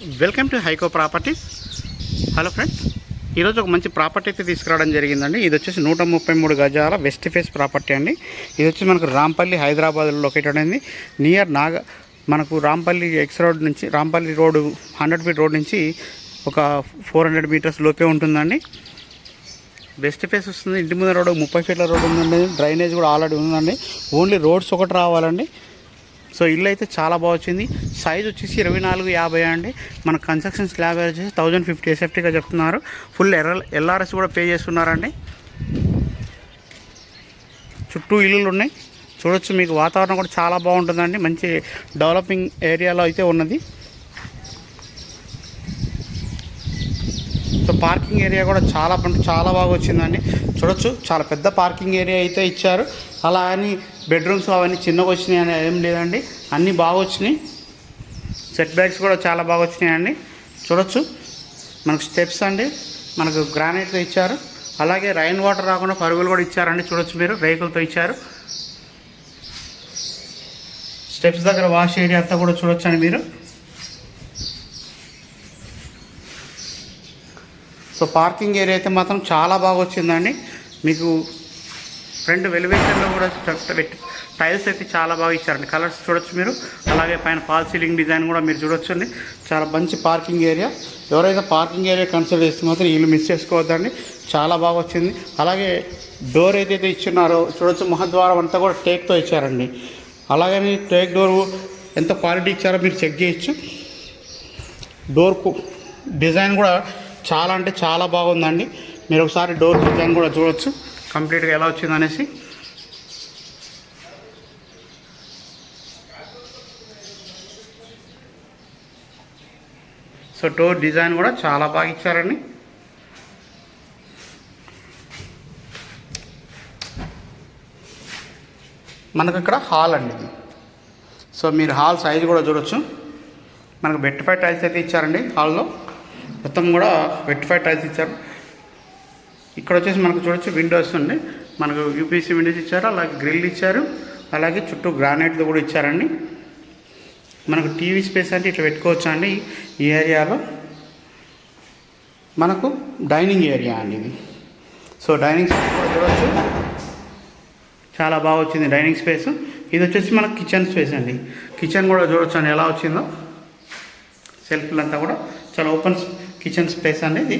Welcome to Haiko properties. Hello friends, ఈరోజు ఒక మంచి ప్రాపర్టీ అయితే తీసుకురావడం జరిగిందండి. ఇది వచ్చేసి 133 గజాల వెస్ట్ ఫేస్ ప్రాపర్టీ అండి. ఇది వచ్చి మనకు రాంపల్లి హైదరాబాద్లో లొకేటెడ్ అయింది. నియర్ మనకు రాంపల్లి ఎక్స్ రోడ్ నుంచి రాంపల్లి రోడ్డు 100 ఫీట్ రోడ్ నుంచి ఒక 400 మీటర్స్ లోపే ఉంటుందండి. వెస్ట్ ఫేస్ వస్తుంది. ఇంటి ముందు రోడ్డు 30 ఫీట్ల రోడ్డు ఉందండి. డ్రైనేజ్ కూడా ఆల్రెడీ ఉందండి. ఓన్లీ రోడ్స్ ఒకటి రావాలండి. సో ఇల్లు అయితే చాలా బాగా వచ్చింది. సైజ్ వచ్చేసి 24-50 అండి. మన కన్స్ట్రక్షన్ స్లాబ్ వచ్చేసి 1050 ఎస్ఎఫ్టీగా చెప్తున్నారు. ఫుల్ ఎల్ఆర్ఎస్ కూడా పే చేస్తున్నారండి. చుట్టూ ఇల్లులు ఉన్నాయి, చూడొచ్చు. మీకు వాతావరణం కూడా చాలా బాగుంటుందండి. మంచి డెవలపింగ్ ఏరియాలో అయితే ఉన్నది. సో పార్కింగ్ ఏరియా కూడా చాలా బాగా వచ్చిందండి. చూడొచ్చు, చాలా పెద్ద పార్కింగ్ ఏరియా అయితే ఇచ్చారు. అలా అని బెడ్రూమ్స్ అవన్నీ చిన్నగా వచ్చినాయి అని ఏం లేదండి, అన్నీ బాగా వచ్చినాయి. సెట్ బ్యాక్స్ కూడా చాలా బాగా వచ్చినాయండి. చూడొచ్చు, మనకు స్టెప్స్ అండి, మనకు గ్రానైట్తో ఇచ్చారు. అలాగే రైన్ వాటర్ రాకుండా పరుగులు కూడా ఇచ్చారండి. చూడొచ్చు, మీరు రేకులతో ఇచ్చారు. స్టెప్స్ దగ్గర వాష్ ఏరియా అంతా కూడా చూడొచ్చండి మీరు. సో పార్కింగ్ ఏరియా అయితే మాత్రం చాలా బాగా వచ్చిందండి. మీకు ఫ్రంట్ వెలివేషన్లో కూడా టైల్స్ అయితే చాలా బాగా ఇచ్చారండి. కలర్స్ చూడొచ్చు మీరు. అలాగే పైన ఫాల్ సీలింగ్ డిజైన్ కూడా మీరు చూడొచ్చు అండి. చాలా మంచి పార్కింగ్ ఏరియా. ఎవరైతే పార్కింగ్ ఏరియా కన్సిడర్ చేస్తే మాత్రం ఇల్లు మిస్ చేసుకోవద్దండి. చాలా బాగా వచ్చింది. అలాగే డోర్ ఏదైతే ఇచ్చున్నారో చూడొచ్చు, మహద్వారం అంతా కూడా టేక్తో ఇచ్చారండి. అలాగని టేక్ డోర్ ఎంత క్వాలిటీ ఇచ్చారో మీరు చెక్ చేయొచ్చు. డోర్ డిజైన్ కూడా చాలా అంటే చాలా బాగుందండి. మీరు ఒకసారి డోర్ డిజైన్ కూడా చూడొచ్చు కంప్లీట్గా ఎలా వచ్చిందనేసి. సో డోర్ డిజైన్ కూడా చాలా బాగా ఇచ్చారండి. మనకు ఇక్కడ హాల్ అండి ఇది. సో మీరు హాల్ సైజ్ కూడా చూడొచ్చు. మనకు వెట్టిఫై టైల్స్ అయితే ఇచ్చారండి. హాల్లో మొత్తం కూడా వెట్టిఫై టైల్స్ ఇచ్చారు. ఇక్కడ వచ్చేసి మనకు చూడొచ్చు విండోస్ ఉంది. మనకు యూపీసీ విండోస్ ఇచ్చారు. అలాగే గ్రిల్ ఇచ్చారు. అలాగే చుట్టూ గ్రానైట్తో కూడా ఇచ్చారండి. మనకు టీవీ స్పేస్ అంటే ఇట్లా పెట్టుకోవచ్చు అండి. ఈ ఏరియాలో మనకు డైనింగ్ ఏరియా అండి ఇది. సో డైనింగ్ స్పేస్ కూడా చూడవచ్చు, చాలా బాగా వచ్చింది డైనింగ్ స్పేస్. ఇది వచ్చేసి మనకు కిచెన్ స్పేస్ అండి. కిచెన్ కూడా చూడొచ్చు అండి ఎలా వచ్చిందో. సెల్ఫ్లంతా కూడా చాలా ఓపెన్ కిచెన్ స్పేస్ అండి ఇది.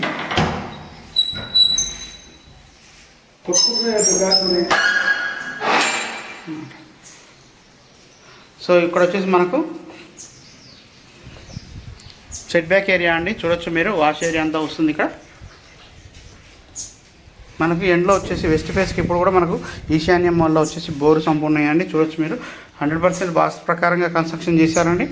సో ఇక్కడ వచ్చేసి మనకు సెట్ బ్యాక్ ఏరియా అండి. చూడొచ్చు మీరు, వాష్ ఏరియా అంతా వస్తుంది ఇక్కడ. మనకు ఎండ్లో వచ్చేసి వెస్ట్ ఫేస్కి ఇప్పుడు కూడా మనకు ఈశాన్యం వల్ల వచ్చేసి బోరు సంపూర్ణయ్యండి. చూడొచ్చు మీరు, 100% వాస్తు ప్రకారంగా కన్స్ట్రక్షన్ చేశారండి.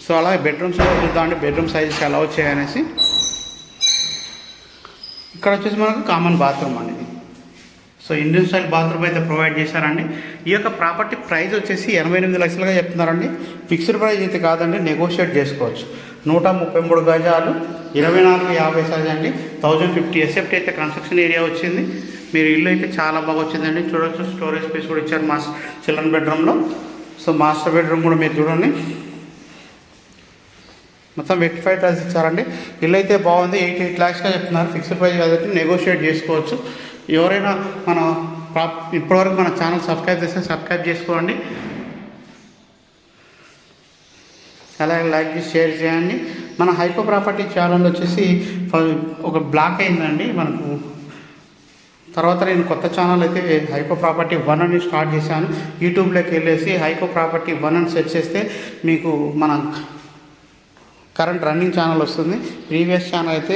సో అలాగే బెడ్రూమ్స్ కూడా చూద్దామండి, బెడ్రూమ్ సైజెస్ ఎలా వచ్చాయి అనేసి. ఇక్కడ వచ్చేసి మనకు కామన్ బాత్రూమ్ అండి. సో ఇండియన్ స్టైల్ బాత్రూమ్ అయితే ప్రొవైడ్ చేశారండి. ఈ యొక్క ప్రాపర్టీ ప్రైస్ వచ్చేసి 88 లక్షలుగా చెప్తున్నారండి. ఫిక్స్డ్ ప్రైస్ అయితే కాదండి, నెగోషియేట్ చేసుకోవచ్చు. 133 గజాలు, 24-50 సైజ్ అండి. 1050 ఎస్ఎఫ్టీ అయితే కన్స్ట్రక్షన్ ఏరియా వచ్చింది. మీరు ఇల్లు అయితే చాలా బాగా వచ్చిందండి. చూడవచ్చు, స్టోరేజ్ స్పేస్ కూడా ఇచ్చారు చిల్డ్రన్ బెడ్రూమ్లో. సో మాస్టర్ బెడ్రూమ్ కూడా మీరు చూడండి, మొత్తం 85 టైల్స్ ఇచ్చారండి. ఇల్లు అయితే బాగుంది. 88 lakhsగా చెప్తున్నారు. ఫిక్స్డ్ ప్రైస్ కాబట్టి నెగోషియేట్ చేసుకోవచ్చు. ఎవరైనా ఇప్పటివరకు మన ఛానల్ సబ్స్క్రైబ్ చేస్తే సబ్స్క్రైబ్ చేసుకోండి. అలాగే లైక్ చేసి షేర్ చేయండి. మన హైకో ప్రాపర్టీ ఛానల్ వచ్చేసి ఒక బ్లాక్ అయిందండి మనకు. తర్వాత నేను కొత్త ఛానల్ అయితే హైకో ప్రాపర్టీ 1 అని స్టార్ట్ చేశాను. యూట్యూబ్లోకి వెళ్ళేసి హైకో ప్రాపర్టీ 1 అని సెర్చ్ చేస్తే మీకు మన కరెంట్ రన్నింగ్ ఛానల్ వస్తుంది. ప్రీవియస్ ఛానల్ అయితే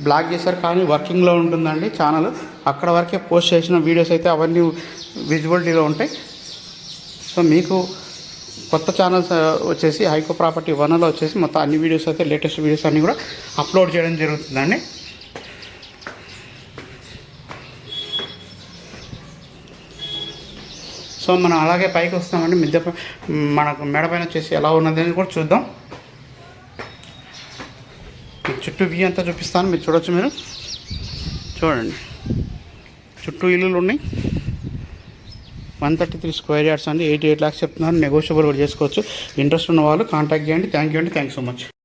బ్లాక్ చేశారు, కానీ వర్కింగ్లో ఉంటుందండి ఛానల్. అక్కడ వరకే పోస్ట్ చేసిన వీడియోస్ అయితే అవన్నీ విజిబిలిటీలో ఉంటాయి. సో మీకు కొత్త ఛానల్స్ వచ్చేసి హైకో ప్రాపర్టీ 1లో వచ్చేసి మొత్తం అన్ని వీడియోస్ అయితే లేటెస్ట్ వీడియోస్ అన్నీ కూడా అప్లోడ్ చేయడం జరుగుతుందండి. సో మనం అలాగే పైకి వస్తామండి. మనకు మెడ పైన వచ్చేసి ఎలా ఉన్నది అని కూడా చూద్దాం. చుట్టూ వ్యూ అంతా చూపిస్తాను, మీరు చూడొచ్చు. మీరు చూడండి, చుట్టూ ఇల్లులు ఉన్నాయి. 133 స్క్వేర్ యార్డ్స్ అండి. 88 lakhs చెప్తున్నారు. నెగోషియబుల్ కూడా చేసుకోవచ్చు. ఇంట్రెస్ట్ ఉన్న వాళ్ళు కాంటాక్ట్ చేయండి. Thank you so much.